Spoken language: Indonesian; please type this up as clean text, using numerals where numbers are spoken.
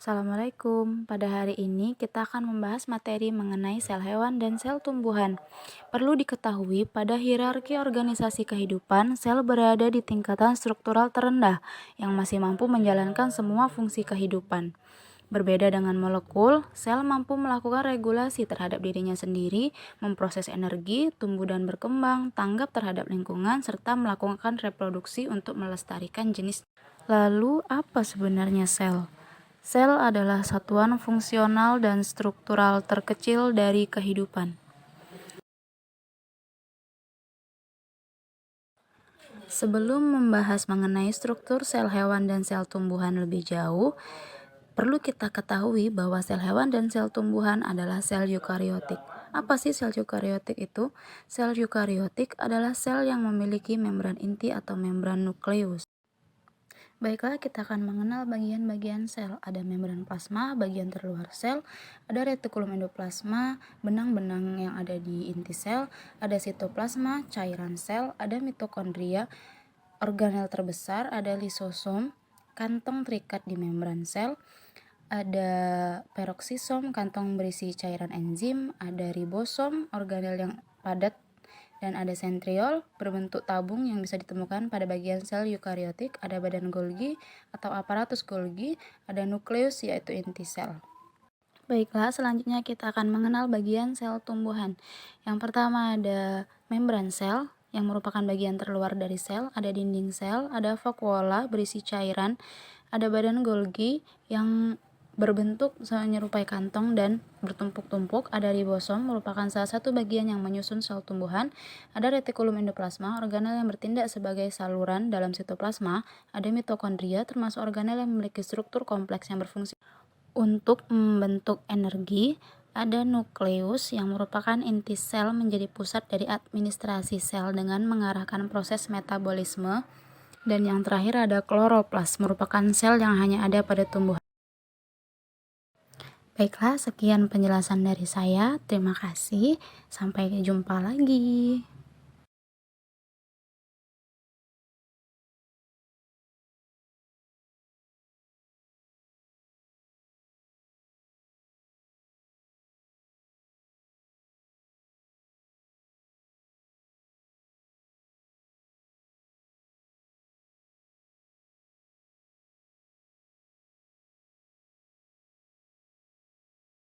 Assalamualaikum. Pada hari ini kita akan membahas materi mengenai sel hewan dan sel tumbuhan. Perlu diketahui, pada hierarki organisasi kehidupan, sel berada di tingkatan struktural terendah yang masih mampu menjalankan semua fungsi kehidupan. Berbeda dengan molekul, sel mampu melakukan regulasi terhadap dirinya sendiri, memproses energi, tumbuh dan berkembang, tanggap terhadap lingkungan, serta melakukan reproduksi untuk melestarikan jenis. Lalu, apa sebenarnya sel? Sel adalah satuan fungsional dan struktural terkecil dari kehidupan. Sebelum membahas mengenai struktur sel hewan dan sel tumbuhan lebih jauh, perlu kita ketahui bahwa sel hewan dan sel tumbuhan adalah sel eukariotik. Apa sih sel eukariotik itu? Sel eukariotik adalah sel yang memiliki membran inti atau membran nukleus. Baiklah, kita akan mengenal bagian-bagian sel. Ada membran plasma, bagian terluar sel, ada retikulum endoplasma, benang-benang yang ada di inti sel, ada sitoplasma, cairan sel, ada mitokondria, organel terbesar, ada lisosom, kantong terikat di membran sel, ada peroksisom, kantong berisi cairan enzim, ada ribosom, organel yang padat, dan ada sentriol berbentuk tabung yang bisa ditemukan pada bagian sel eukariotik, ada badan Golgi atau aparatus Golgi, ada nukleus yaitu inti sel. Baiklah, selanjutnya kita akan mengenal bagian sel tumbuhan. Yang pertama ada membran sel yang merupakan bagian terluar dari sel, ada dinding sel, ada vakuola berisi cairan, ada badan Golgi yang berbentuk menyerupai kantong dan bertumpuk-tumpuk, ada ribosom merupakan salah satu bagian yang menyusun sel tumbuhan, ada retikulum endoplasma, organel yang bertindak sebagai saluran dalam sitoplasma, ada mitokondria termasuk organel yang memiliki struktur kompleks yang berfungsi untuk membentuk energi, ada nukleus yang merupakan inti sel menjadi pusat dari administrasi sel dengan mengarahkan proses metabolisme, dan yang terakhir ada kloroplas merupakan sel yang hanya ada pada tumbuhan. Baiklah, sekian penjelasan dari saya. Terima kasih. Sampai jumpa lagi.